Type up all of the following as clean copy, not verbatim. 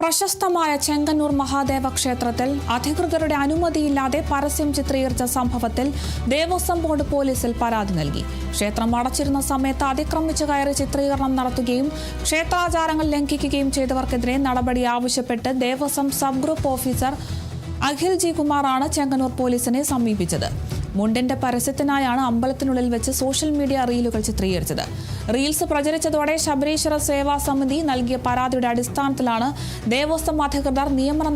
പ്രശസ്തമായ ചെങ്ങന്നൂർ മഹാദേവ ക്ഷേത്രത്തിൽ അധികൃതരുടെ അനുമതിയില്ലാതെ പരസ്യം ചിത്രീകരിച്ച സംഭവത്തിൽ ദേവസ്വം ബോർഡ് പോലീസിൽ പരാതി നൽകി. ക്ഷേത്രം അടച്ചിരുന്ന സമയത്ത് അതിക്രമിച്ചു കയറി ചിത്രീകരണം നടത്തുകയും ക്ഷേത്രാചാരങ്ങൾ ലംഘിക്കുകയും ചെയ്തവർക്കെതിരെ നടപടി ആവശ്യപ്പെട്ട് Devaswom sub group officer Akhil G കുമാറാണ് ചെങ്ങന്നൂർ പോലീസിനെ സമീപിച്ചത്. മുണ്ടിന്റെ പരസ്യത്തിനായാണ് അമ്പലത്തിനുള്ളിൽ വെച്ച് സോഷ്യൽ മീഡിയ റീലുകൾ ചിത്രീകരിച്ചത്. റീൽസ് പ്രചരിച്ചതോടെ ശബരീശ്വര സേവാ സമിതി നൽകിയ പരാതിയുടെ അടിസ്ഥാനത്തിലാണ് ദേവസ്വം അധികൃതർ നിയമ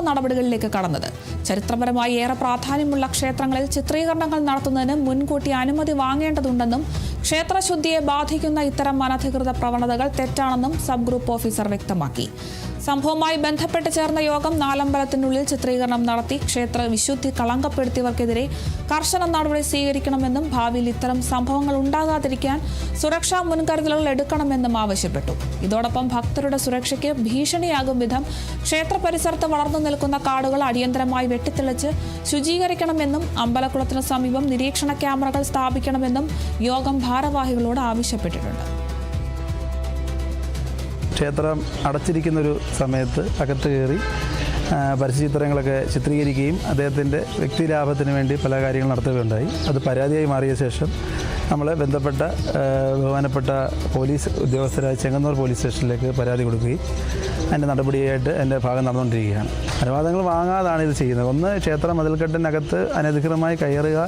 നടപടികളിലേക്ക് കടന്നത്. ചരിത്രപരമായി ഏറെ പ്രാധാന്യമുള്ള ക്ഷേത്രങ്ങളിൽ ചിത്രീകരണങ്ങൾ നടത്തുന്നതിന് മുൻകൂട്ടി അനുമതി വാങ്ങേണ്ടതുണ്ടെന്നും ക്ഷേത്രശുദ്ധിയെ ബാധിക്കുന്ന ഇത്തരം അനധികൃത പ്രവണതകൾ തെറ്റാണെന്നും സബ് ഗ്രൂപ്പ് ഓഫീസർ വ്യക്തമാക്കി. സംഭവവുമായി ബന്ധപ്പെട്ട് ചേർന്ന യോഗം നാലമ്പലത്തിനുള്ളിൽ ചിത്രീകരണം നടത്തി ക്ഷേത്ര വിശുദ്ധി കളങ്കപ്പെടുത്തിയവർക്കെതിരെ കർശന നടപടി സ്വീകരിക്കണമെന്നും ഭാവിയിൽ ഇത്തരം സംഭവങ്ങൾ ഉണ്ടാകാതിരിക്കാൻ സുരക്ഷാ മുൻകരുതലുകൾ എടുക്കണമെന്നും ആവശ്യപ്പെട്ടു. ഇതോടൊപ്പം ഭക്തരുടെ സുരക്ഷയ്ക്ക് ഭീഷണിയാകും വിധം ക്ഷേത്ര പരിസരത്ത് വളർന്നു നിൽക്കുന്ന കാടുകൾ അടിയന്തരമായി വെട്ടിത്തെളിച്ച് ശുചീകരിക്കണമെന്നും അമ്പലക്കുളത്തിന് സമീപം നിരീക്ഷണ ക്യാമറകൾ സ്ഥാപിക്കണമെന്നും യോഗം ഭാരവാഹികളോട് ആവശ്യപ്പെട്ടിട്ടുണ്ട്. ക്ഷേത്രം അടച്ചിരിക്കുന്നൊരു സമയത്ത് അകത്ത് കയറി പരസ്യചിത്രങ്ങളൊക്കെ ചിത്രീകരിക്കുകയും അദ്ദേഹത്തിൻ്റെ വ്യക്തിലാഭത്തിന് വേണ്ടി പല കാര്യങ്ങൾ നടത്തുകയുണ്ടായി. അത് പരാതിയായി മാറിയ ശേഷം നമ്മൾ ബന്ധപ്പെട്ട ബഹുമാനപ്പെട്ട പോലീസ് ഉദ്യോഗസ്ഥരായ ചെങ്ങന്നൂർ പോലീസ് സ്റ്റേഷനിലേക്ക് പരാതി കൊടുക്കുകയും അതിൻ്റെ നടപടിയായിട്ട് എൻ്റെ ഭാഗം നടന്നുകൊണ്ടിരിക്കുകയാണ്. അനുവാദങ്ങൾ വാങ്ങാതാണ് ഇത് ചെയ്യുന്നത്. ഒന്ന്, ക്ഷേത്ര മതിൽക്കെട്ടിനകത്ത് അനധികൃതമായി കയറുക,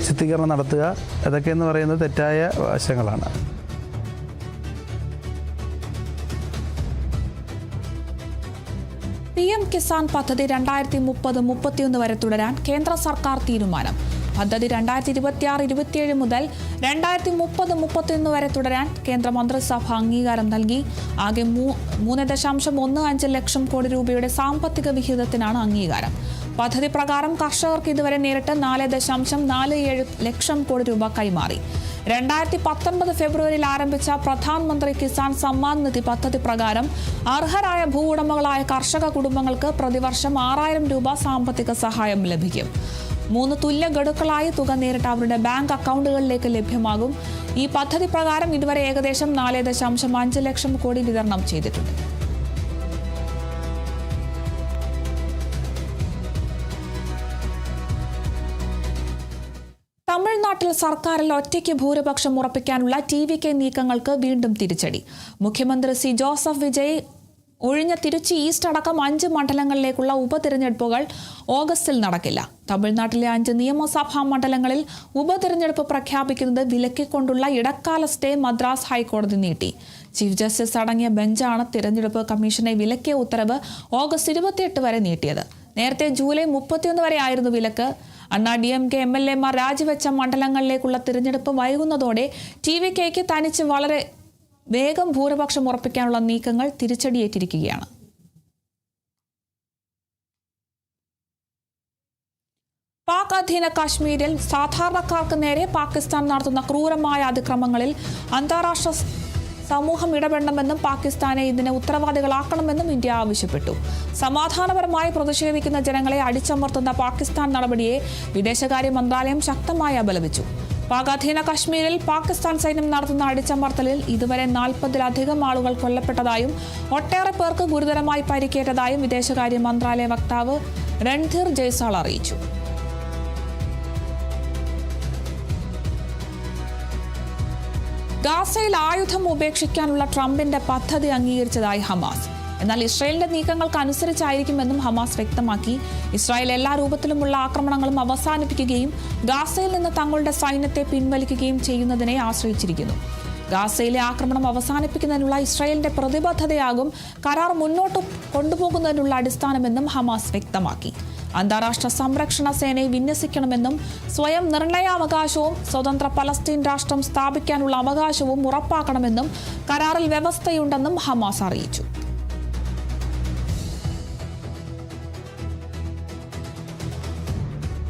ചിത്രീകരണം നടത്തുക, അതൊക്കെയെന്ന് പറയുന്നത് തെറ്റായ വശങ്ങളാണ്. PM കിസാൻ പദ്ധതി 2030-31 വരെ തുടരാൻ കേന്ദ്ര സർക്കാർ തീരുമാനം. പദ്ധതി 2026-27 മുതൽ 2030-31 വരെ തുടരാൻ കേന്ദ്ര മന്ത്രിസഭ അംഗീകാരം നൽകി. ആകെ 3.15 ലക്ഷം കോടി രൂപയുടെ സാമ്പത്തിക വിഹിതത്തിനാണ് അംഗീകാരം. പദ്ധതി പ്രകാരം കർഷകർക്ക് ഇതുവരെ നേരിട്ട് 4.47 ലക്ഷം കോടി രൂപ കൈമാറി. 2019 ഫെബ്രുവരിയിൽ ആരംഭിച്ച പ്രധാനമന്ത്രി കിസാൻ സമ്മാൻ നിധി പദ്ധതി പ്രകാരം അർഹരായ ഭൂവുടമകളായ കർഷക കുടുംബങ്ങൾക്ക് പ്രതിവർഷം 6000 രൂപ സാമ്പത്തിക സഹായം ലഭിക്കും. 3 തുല്യ ഗഡുക്കളായി തുക നേരിട്ട് അവരുടെ ബാങ്ക് അക്കൗണ്ടുകളിലേക്ക് ലഭ്യമാകും. ഈ പദ്ധതി പ്രകാരം ഇതുവരെ ഏകദേശം 4.5 ലക്ഷം കോടി വിതരണം ചെയ്തിട്ടുണ്ട്. തമിഴ്നാട്ടിൽ സർക്കാരിൽ ഒറ്റയ്ക്ക് ഭൂരിപക്ഷം ഉറപ്പിക്കാനുള്ള TVK നീക്കങ്ങൾക്ക് വീണ്ടും തിരിച്ചടി. മുഖ്യമന്ത്രി സി ജോസഫ് വിജയ് ഒഴിഞ്ഞ തിരുച്ചി ഈസ്റ്റ് അടക്കം 5 മണ്ഡലങ്ങളിലേക്കുള്ള ഉപതിരഞ്ഞെടുപ്പുകൾ ഓഗസ്റ്റിൽ നടക്കില്ല. തമിഴ്നാട്ടിലെ 5 നിയമസഭാ മണ്ഡലങ്ങളിൽ ഉപതിരഞ്ഞെടുപ്പ് പ്രഖ്യാപിക്കുന്നത് വിലക്കിക്കൊണ്ടുള്ള ഇടക്കാല സ്റ്റേ മദ്രാസ് ഹൈക്കോടതി നീട്ടി. ചീഫ് ജസ്റ്റിസ് അടങ്ങിയ ബെഞ്ചാണ് തിരഞ്ഞെടുപ്പ് കമ്മീഷനെ വിലക്കിയ ഉത്തരവ് ഓഗസ്റ്റ് 28 വരെ നീട്ടിയത്. നേരത്തെ ജൂലൈ 31 വരെ ആയിരുന്നു വിലക്ക്. അണ്ണാ DMK MLA-മാർ രാജിവെച്ച മണ്ഡലങ്ങളിലേക്കുള്ള തിരഞ്ഞെടുപ്പ് വൈകുന്നതോടെ TVKയ്ക്ക് തനിച്ച് വളരെ വേഗം ഭൂരിപക്ഷം ഉറപ്പിക്കാനുള്ള നീക്കങ്ങൾ തിരിച്ചടിയേറ്റിരിക്കുകയാണ്. പാക് അധീന കാശ്മീരിൽ സാധാരണക്കാർക്ക് നേരെ പാകിസ്ഥാൻ നടത്തുന്ന ക്രൂരമായ അതിക്രമങ്ങളിൽ അന്താരാഷ്ട്ര സമൂഹം ഇടപെടണമെന്നും പാകിസ്ഥാനെ ഇതിന് ഉത്തരവാദികളാക്കണമെന്നും ഇന്ത്യ ആവശ്യപ്പെട്ടു. സമാധാനപരമായി പ്രതിഷേധിക്കുന്ന ജനങ്ങളെ അടിച്ചമർത്തുന്ന പാകിസ്ഥാൻ നടപടിയെ വിദേശകാര്യ മന്ത്രാലയം ശക്തമായി അപലപിച്ചു. പാക് അധീന കശ്മീരിൽ പാകിസ്ഥാൻ സൈന്യം നടത്തുന്ന അടിച്ചമർത്തലിൽ ഇതുവരെ 40-ലധികം ആളുകൾ കൊല്ലപ്പെട്ടതായും ഒട്ടേറെ പേർക്ക് ഗുരുതരമായി പരിക്കേറ്റതായും വിദേശകാര്യ മന്ത്രാലയ വക്താവ് രൺധീർ ജയ്സ്വാൾ അറിയിച്ചു. ഗാസയിൽ ആയുധം ഉപേക്ഷിക്കാനുള്ള ട്രംപിന്റെ പദ്ധതി അംഗീകരിച്ചതായി ഹമാസ്. എന്നാൽ ഇസ്രായേലിന്റെ നീക്കങ്ങൾക്ക് അനുസരിച്ചായിരിക്കുമെന്നും ഹമാസ് വ്യക്തമാക്കി. ഇസ്രായേൽ എല്ലാ രൂപത്തിലുമുള്ള ആക്രമണങ്ങളും അവസാനിപ്പിക്കുകയും ഗാസയിൽ നിന്ന് തങ്ങളുടെ സൈന്യത്തെ പിൻവലിക്കുകയും ചെയ്യുന്നതിനെ ആശ്രയിച്ചിരിക്കുന്നു. ഗാസയിലെ ആക്രമണം അവസാനിപ്പിക്കുന്നതിനുള്ള ഇസ്രായേലിന്റെ പ്രതിബദ്ധതയാകും കരാർ മുന്നോട്ട് കൊണ്ടുപോകുന്നതിനുള്ള അടിസ്ഥാനമെന്നും ഹമാസ് വ്യക്തമാക്കി. അന്താരാഷ്ട്ര സംരക്ഷണ സേനയെ വിന്യസിക്കണമെന്നും സ്വയം നിർണയാവകാശവും സ്വതന്ത്ര പലസ്തീൻ രാഷ്ട്രം സ്ഥാപിക്കാനുള്ള അവകാശവും ഉറപ്പാക്കണമെന്നും കരാറിൽ വ്യവസ്ഥയുണ്ടെന്നും ഹമാസ് അറിയിച്ചു.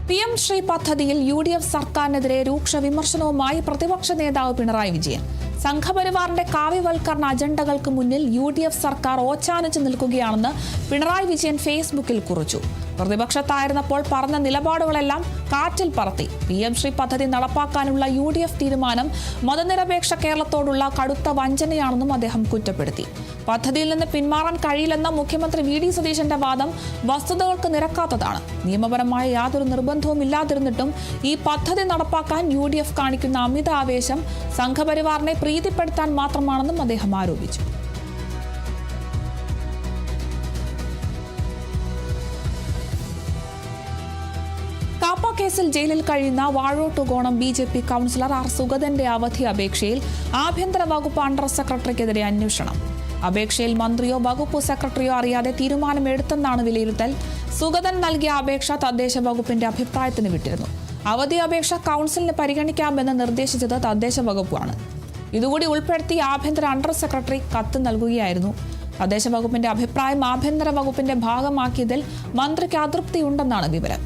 PM ശ്രീ പദ്ധതിയിൽ UDF സർക്കാരിനെതിരെ രൂക്ഷ വിമർശനവുമായി പ്രതിപക്ഷ നേതാവ് പിണറായി വിജയൻ. സംഘപരിവാറിന്റെ കാവ്യവൽക്കരണ അജണ്ടകൾക്ക് മുന്നിൽ UDF സർക്കാർ ഓച്ചാനിച്ചു നിൽക്കുകയാണെന്ന് പിണറായി വിജയൻ ഫേസ്ബുക്കിൽ കുറിച്ചു. പ്രതിപക്ഷത്തായിരുന്നപ്പോൾ പറഞ്ഞ നിലപാടുകളെല്ലാം കാറ്റിൽ പറത്തി. PM ശ്രീ പദ്ധതി നടപ്പാക്കാനുള്ള UDF തീരുമാനം മതനിരപേക്ഷ കേരളത്തോടുള്ള കടുത്ത വഞ്ചനയാണെന്നും അദ്ദേഹം കുറ്റപ്പെടുത്തി. പദ്ധതിയിൽ നിന്ന് പിന്മാറാൻ കഴിയില്ലെന്ന മുഖ്യമന്ത്രി വി ഡി സതീശന്റെ വാദം വസ്തുതകൾക്ക് നിരക്കാത്തതാണ്. നിയമപരമായ യാതൊരു നിർബന്ധവും ഇല്ലാതിരുന്നിട്ടും ഈ പദ്ധതി നടപ്പാക്കാൻ UDF കാണിക്കുന്ന അമിത ആവേശം സംഘപരിവാറിനെ പ്രീതിപ്പെടുത്താൻ മാത്രമാണെന്നും അദ്ദേഹം ആരോപിച്ചു. കാപ്പ കേസിൽ ജയിലിൽ കഴിയുന്ന വാഴോട്ടുകോണം BJP കൗൺസിലർ ആർ സുഗതന്റെ അവധി അപേക്ഷയിൽ ആഭ്യന്തര വകുപ്പ് അണ്ടർ സെക്രട്ടറിക്കെതിരെ അന്വേഷണം. അപേക്ഷയിൽ മന്ത്രിയോ വകുപ്പ് സെക്രട്ടറിയോ അറിയാതെ തീരുമാനമെടുത്തെന്നാണ് വിലയിരുത്തൽ. സുഗതൻ നൽകിയ അപേക്ഷ തദ്ദേശ വകുപ്പിന്റെ അഭിപ്രായത്തിന് വിട്ടിരുന്നു. അവധി അപേക്ഷ കൗൺസിലിന് പരിഗണിക്കാമെന്ന് നിർദ്ദേശിച്ചത് തദ്ദേശ വകുപ്പാണ്. ഇതുകൂടി ഉൾപ്പെടുത്തി ആഭ്യന്തര അണ്ടർ സെക്രട്ടറി കത്ത് നൽകുകയായിരുന്നു. തദ്ദേശ വകുപ്പിന്റെ അഭിപ്രായം ആഭ്യന്തര വകുപ്പിന്റെ ഭാഗമാക്കിയതിൽ മന്ത്രിക്ക് അതൃപ്തിയുണ്ടെന്നാണ് വിവരം.